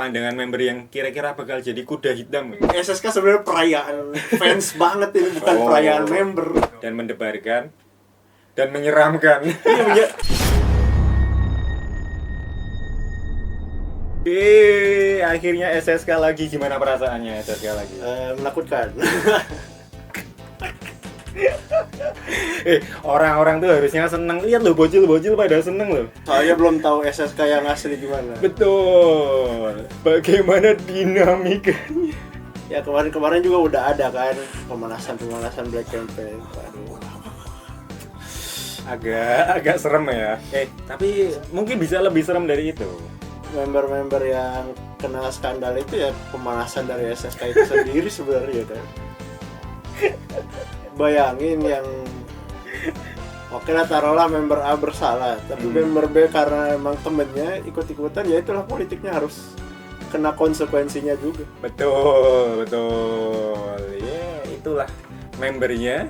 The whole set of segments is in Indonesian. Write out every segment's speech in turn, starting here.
pandangan member yang kira-kira bakal jadi kuda hitam SSK sebenarnya perayaan fans banget ini, bukan perayaan member. dan mendebarkan dan menyeramkan. Akhirnya SSK lagi, gimana perasaannya SSK lagi? Menakutkan. Orang-orang tuh harusnya seneng, lihat loh bocil-bocil pada seneng loh. Soalnya belum tahu SSK yang asli gimana. Betul. Bagaimana dinamikanya? Ya kemarin juga udah ada kan pemanasan Black Campaign. Aduh. Agak serem ya. Tapi mungkin bisa lebih serem dari itu. Member-member yang kena skandal itu ya pemanasan dari SSK itu sendiri sebenarnya kan. Bayangin yang oke lah, taruhlah member A bersalah, tapi member B karena emang temennya ikut-ikutan, ya itulah politiknya harus kena konsekuensinya juga. Betul. Ya, itulah membernya.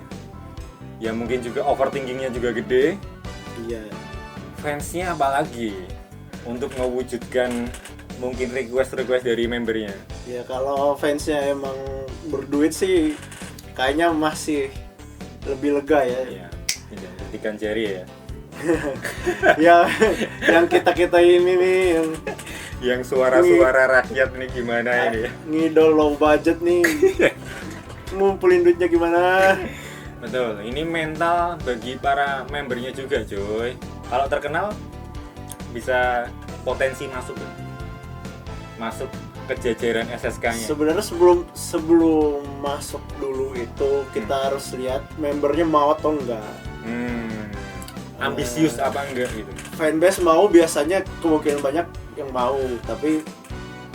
Ya mungkin juga overthinkingnya juga gede. Iya. Fansnya apalagi untuk mewujudkan mungkin request dari membernya. Ya kalau fansnya emang berduit sih kayaknya masih lebih lega ya. Iya, hentikan jari ya. Ya, yang kita ini nih yang suara-suara rakyat nih gimana ini? Ngidol low budget nih. Ngumpulin duitnya gimana? Betul, ini mental bagi para membernya juga, Joy. Kalau terkenal bisa potensi masuk ke jajaran SSK-nya. Sebenarnya sebelum masuk dulu itu kita harus lihat membernya mau atau enggak. Ambisius apa enggak gitu. Fanbase mau biasanya kemungkinan banyak yang mau, tapi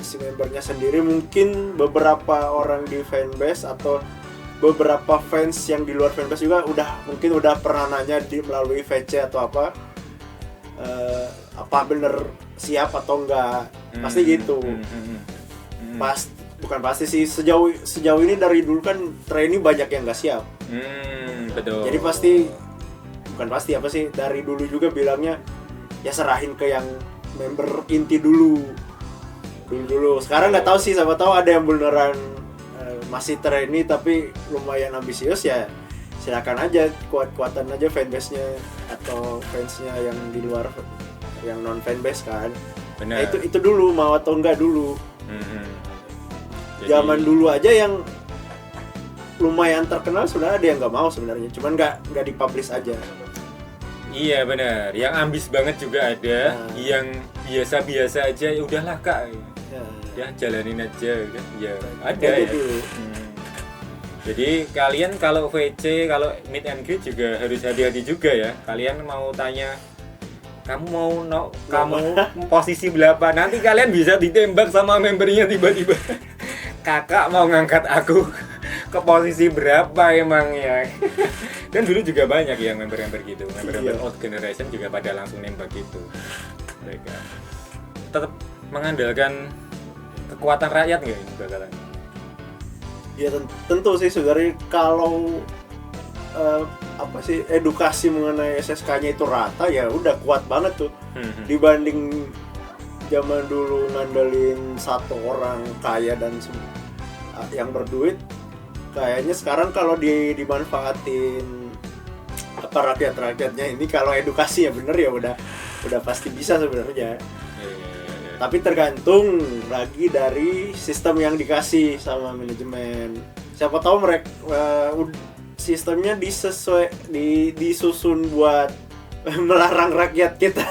si membernya sendiri mungkin beberapa orang di fanbase atau beberapa fans yang di luar fanbase juga mungkin udah pernah nanya melalui VC atau apa bener siap atau enggak. Pasti gitu. Bukan pasti sih, sejauh ini dari dulu kan trainee banyak yang nggak siap. Betul. Jadi dari dulu juga bilangnya ya serahin ke yang member inti dulu. Sekarang nggak tahu sih, siapa tahu ada yang beneran masih trainee tapi lumayan ambisius, ya silakan aja, kuat-kuatan aja fanbase-nya atau fansnya yang di luar, yang non fanbase kan. Benar. Nah, itu dulu mau atau enggak dulu. Jadi, zaman dulu aja yang lumayan terkenal sudah ada yang nggak mau sebenarnya, cuman nggak dipublish aja. Iya benar, yang ambis banget juga ada, yang biasa-biasa aja ya udahlah kak, ya jalanin aja kan, ya ada ya. Jadi kalian kalau VC, kalau meet and greet juga harus hati-hati juga ya. Kalian mau tanya, kamu kamu posisi berapa? Nanti kalian bisa ditembak sama membernya tiba-tiba. Kakak mau ngangkat aku ke posisi berapa emang ya? Dan dulu juga banyak yang member-member gitu, member-member old generation juga pada langsung nembak gitu. Mereka tetap mengandalkan kekuatan rakyat nggak ini bakalan? Ya tentu sih sebenarnya kalau edukasi mengenai SSK-nya itu rata, ya udah kuat banget tuh. Dibanding zaman dulu ngandelin satu orang kaya dan yang berduit, kayaknya sekarang kalau dimanfaatin rakyatnya ini, kalau edukasi ya bener ya udah pasti bisa sebenarnya. Tapi tergantung lagi dari sistem yang dikasih sama manajemen. Siapa tahu mereka sistemnya disusun buat melarang rakyat kita.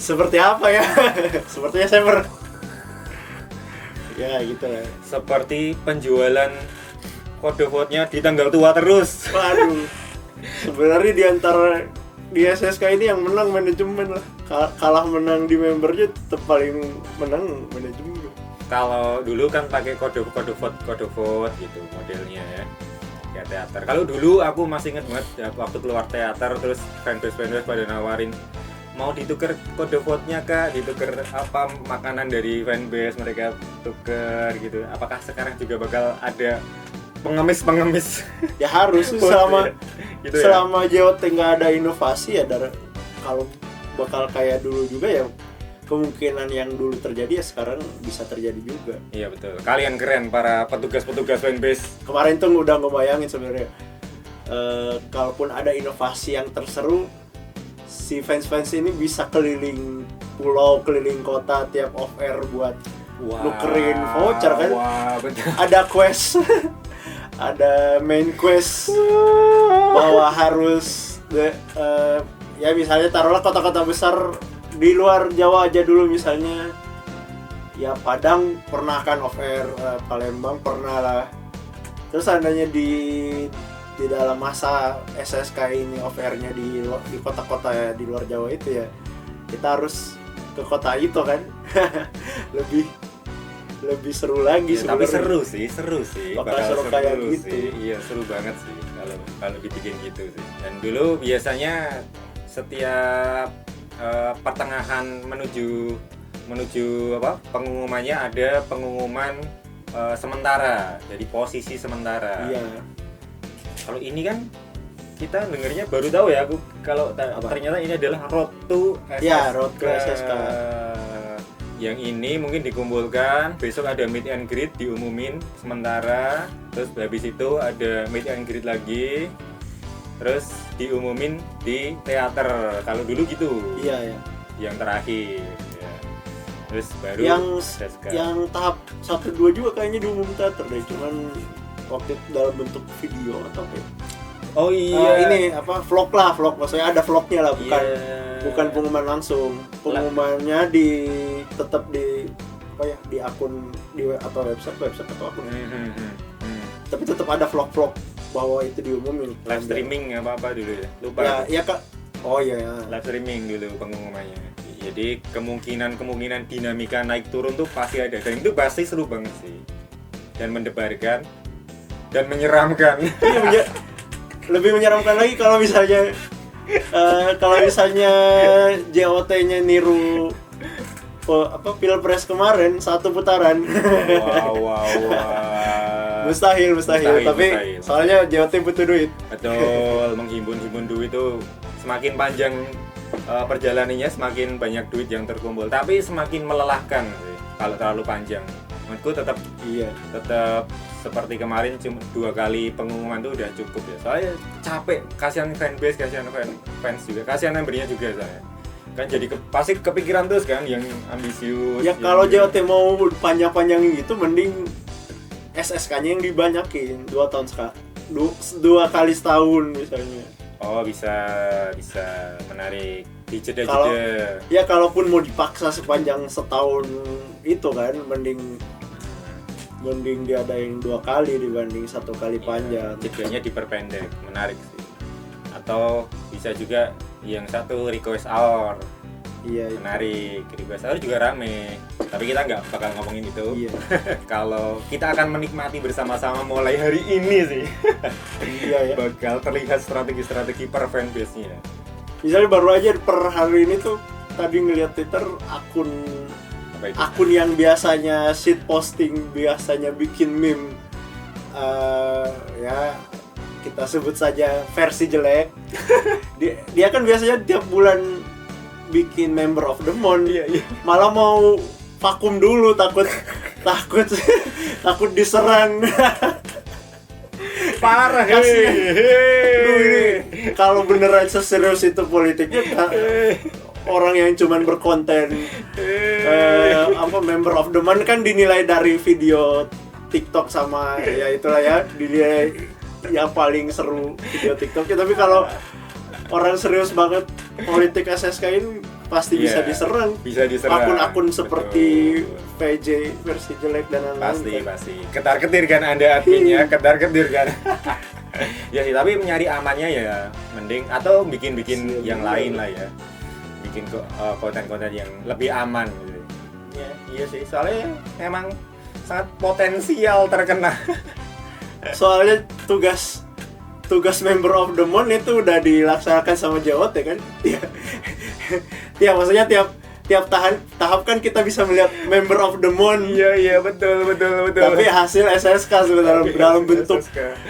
seperti apa ya? Sepertinya saya ya gitu lah. Seperti penjualan kode vote-nya di tanggal tua terus. Waduh. Sebenarnya di SSK ini yang menang manajemen lah. Kalah menang di membernya, tetap paling menang manajemen. Kalau dulu kan pakai kode vote gitu modelnya ya. Kayak teater. Kalau dulu aku masih inget banget waktu keluar teater, terus fanbase pada nawarin mau ditukar kode vote-nya kak, ditukar apa makanan dari fanbase, mereka tuker gitu. Apakah sekarang juga bakal ada pengemis? Ya harus selama gitu selama JOT nggak ada inovasi ya, kalau bakal kayak dulu juga ya. kemungkinan yang dulu terjadi ya sekarang bisa terjadi juga. Iya betul. Kalian keren para petugas-petugas fanbase. Kemarin tuh udah ngebayangin sebenarnya kalaupun ada inovasi yang terseru, si fans-fans ini bisa keliling pulau, keliling kota tiap off air buat nukerin voucher kan. Wah, betul. Ada quest, ada main quest bahwa harus ya misalnya taruhlah kota-kota besar di luar Jawa aja dulu misalnya, ya Padang pernah kan off air, Palembang pernah lah. Terus seandainya di dalam masa SSK ini off airnya di kota-kota ya, di luar Jawa itu ya, kita harus ke kota itu kan. lebih seru lagi Ya, sebenarnya. tapi seru sih. Bakal seru kayak gitu. Sih. Iya, seru banget sih kalau dibikin gitu sih. Dan dulu biasanya setiap pertengahan menuju pengumumannya ada pengumuman sementara, jadi posisi sementara. Iya. Kalau ini kan kita dengarnya baru tahu ya, aku kalau ternyata ini adalah Road to SSK. Ya, Road to SSK. Yang ini mungkin dikumpulkan, besok ada meet and greet diumumin sementara, terus habis itu ada meet and greet lagi, terus diumumin di teater. Kalau dulu gitu. Iya, ya. Yang terakhir. Ya. Terus baru SSK. Yang tahap 1-2 juga kayaknya diumumin teater deh, cuman waktu itu dalam bentuk video atau apa ya? Oh iya. Ini apa vlog maksudnya ada vlognya lah, bukan Iya. bukan pengumuman langsung. Pengumumannya tetap di apa ya, di akun atau website atau akun. Tapi tetap ada vlog bahwa itu diumumin. Live streaming apa dulu ya? Lupa. Ya, aku. iya Kak. Oh iya ya. Live streaming dulu pengumumannya. Jadi kemungkinan dinamika naik turun tuh pasti ada, dan itu pasti seru banget sih. Dan mendebarkan dan menyeramkan. Iya, lebih menyeramkan lagi kalau misalnya JOT-nya niru Pilpres kemarin satu putaran. Wow. Mustahil. Tapi soalnya JOT butuh duit. Betul, menghimpun duit itu semakin panjang perjalanannya, semakin banyak duit yang terkumpul. Tapi semakin melelahkan sih kalau terlalu panjang. Menurutku tetap seperti kemarin cuma 2 kali pengumuman tuh udah cukup ya. Soalnya capek, kasihan fanbase, kasihan fans juga, kasihan membernya juga saya. Kan jadi pasti kepikiran terus kan yang ambisius. Ya kalau JOT mau panjang-panjangin gitu mending SSK-nya yang dibanyakin 2 tahun sekali. 2 kali setahun misalnya. Oh, bisa menarik di jeda-jeda. Ya kalaupun mau dipaksa sepanjang setahun itu kan mending diadain 2 kali dibanding 1 kali panjang. Jedanya diperpendek, menarik sih. Atau bisa juga yang satu request hour. Iya. Menarik, request hour juga rame. Tapi kita nggak bakal ngomongin itu. Iya. Kalau kita akan menikmati bersama-sama mulai hari ini sih. Iya ya. Bakal terlihat strategi per fanbase-nya. Misalnya baru aja per hari ini tuh tadi ngeliat Twitter akun yang biasanya shit posting, biasanya bikin meme, ya kita sebut saja versi jelek. dia kan biasanya tiap bulan bikin member of the month. Iya. Malah mau vakum dulu takut diserang. Parah Kasian. Kalau beneran seserius itu politiknya, orang yang cuman berkonten member of the month kan dinilai dari video TikTok sama ya itulah ya, dinilai yang paling seru video TikToknya. Tapi kalau orang serius banget politik SSK ini pasti bisa diserang. Akun-akun seperti PJ versi jelek dan lain-lain. Pasti. Ketar-ketir kan Anda adminnya, ketar-ketir kan. Ya sih, tapi nyari amannya ya mending, atau bikin yang lain lah ya. Bikin konten-konten yang lebih aman gitu. Ya, iya sih, soalnya emang sangat potensial terkena. Soalnya tugas member of the month itu udah dilaksanakan sama JOT kan. Maksudnya tiap tahap kan kita bisa melihat member of the month. Iya, betul. Tapi hasil SSK sebenarnya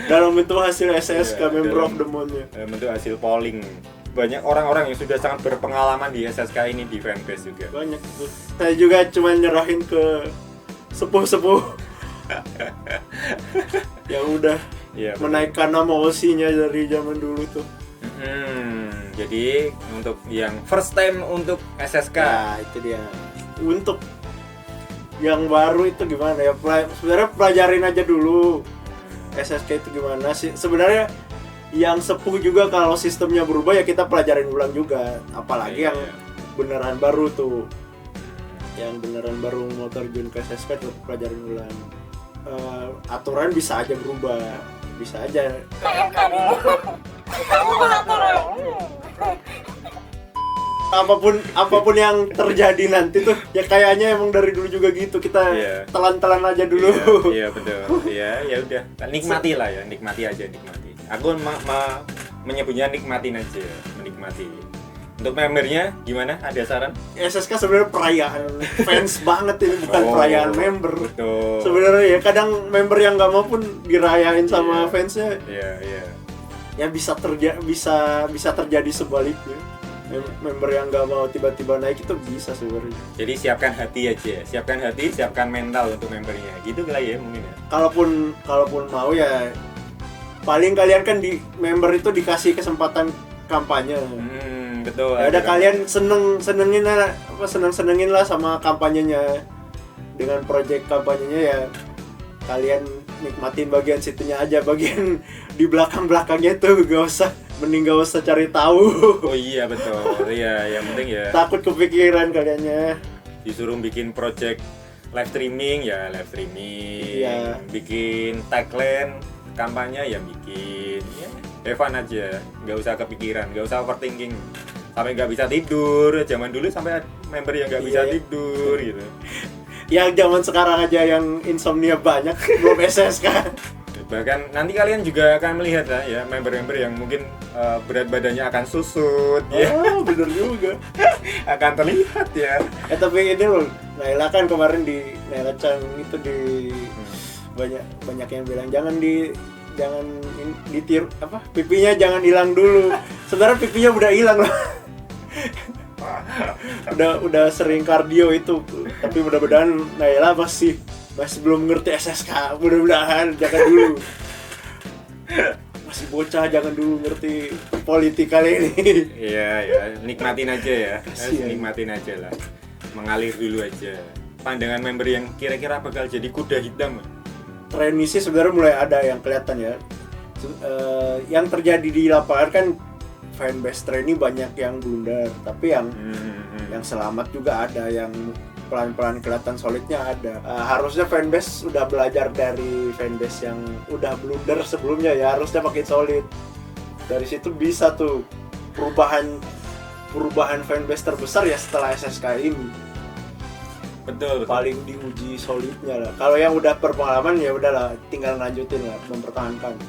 dalam bentuk hasil SSK member of the month-nya. Dalam bentuk hasil polling. banyak orang-orang yang sudah sangat berpengalaman di SSK ini di fanbase juga. Banyak tuh. Saya juga cuma nyerahin ke sepuh-sepuh yang udah Iya, betul. menaikkan nama OSI-nya dari zaman dulu tuh. Jadi untuk yang first time untuk SSK, Nah, itu dia. Untuk yang baru itu gimana ya? Sebenarnya pelajarin aja dulu SSK itu gimana sih. Sebenarnya yang sepuh juga kalau sistemnya berubah ya kita pelajarin ulang juga. Apalagi yang beneran baru tuh. Yang beneran baru mau terjun ke SSK tuh pelajarin ulang. Aturan bisa aja berubah. Bisa aja. Apapun yang terjadi nanti tuh ya kayaknya emang dari dulu juga gitu, kita telan-telan aja dulu. Iya betul. Iya, ya udah. Nikmati lah ya, nikmati aja, nikmati. Aku menyebutnya nikmatin aja, menikmati. Untuk membernya gimana? Ada saran? SSK sebenarnya perayaan fans banget ini, bukan perayaan member. Betul. Sebenarnya ya kadang member yang nggak mau pun dirayain sama fansnya. Iya. Ya bisa terjadi sebaliknya. Member yang nggak mau tiba-tiba naik itu bisa sebenarnya. Jadi siapkan hati aja, siapkan mental untuk membernya. Gitu lah ya mungkin ya. Kalaupun mau ya paling kalian kan di member itu dikasih kesempatan kampanye. Betul. Ya udah kalian senengin lah sama kampanyenya. Dengan project kampanyenya ya kalian nikmatin bagian situnya aja, bagian di belakangnya tuh gak usah cari tahu. Oh iya betul. Iya, yang penting ya. Takut kepikiran kaliannya. Disuruh bikin project live streaming. Iya. Bikin tagline kampanye ya bikin. Ya, have fun aja. Nggak usah kepikiran, nggak usah overthinking. Sampai nggak bisa tidur. Zaman dulu sampai member yang nggak bisa tidur gitu. Yang zaman sekarang aja yang insomnia banyak belum SSK. Bahkan nanti kalian juga akan melihat ya member-member yang mungkin berat badannya akan susut ya. Bener juga. Akan terlihat ya. Tapi ini loh, Naila kan kemarin di Naila Chan itu di banyak yang bilang jangan ditir pipinya jangan hilang dulu. Sebenarnya pipinya udah hilang loh. udah sering kardio itu, tapi mudah-mudahan Naila masih belum ngerti SSK, mudah-mudahan jangan dulu. Masih bocah, jangan dulu ngerti politik kali ini. Iya, nikmatin aja ya. Nikmatin aja lah. Mengalir dulu aja. Pandangan member yang kira-kira bakal jadi kuda hitam. Tren ini sih sebenarnya mulai ada yang kelihatan ya. Yang terjadi di lapangan kan fanbase trainee banyak yang blunder, tapi yang selamat juga ada, yang pelan-pelan kelihatan solidnya ada. Harusnya fanbase udah belajar dari fanbase yang udah blunder sebelumnya ya, harusnya makin solid. Dari situ bisa tuh perubahan fanbase terbesar ya setelah SSK ini. Betul. Paling diuji solidnya lah. Kalau yang udah berpengalaman ya udahlah, tinggal lanjutin lah, mempertahankan.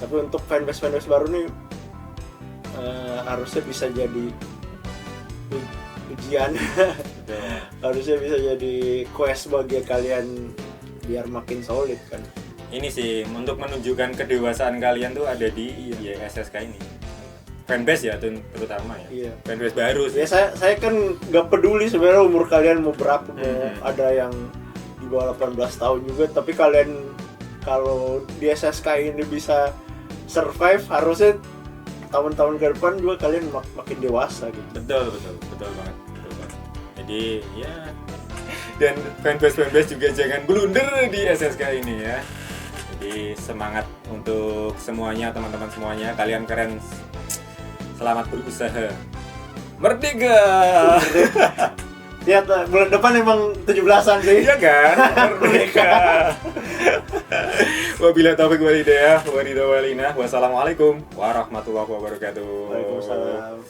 Tapi untuk fanbase baru nih harusnya bisa jadi ujian. Harusnya bisa jadi quest bagi kalian biar makin solid kan. Ini sih untuk menunjukkan kedewasaan kalian tuh ada di SSK ini. Fanbase ya terutama ya. Iya. Fanbase baru sih. Ya saya kan nggak peduli sebenarnya umur kalian mau berapa, mau ada yang di bawah 18 tahun juga, tapi kalian kalau di SSK ini bisa survive, harusnya tahun-tahun ke depan juga kalian makin dewasa gitu. Betul banget. Jadi ya, dan fanbase juga jangan blunder di SSK ini ya. Jadi semangat untuk semuanya, teman-teman semuanya, kalian keren. Selamat berusaha. Merdeka. Ya, bulan depan emang 17-an sih. Iya kan? Merdeka. Wabillahi taufiq wal hidayah. Wassalamualaikum warahmatullahi wabarakatuh. Waalaikumsalam.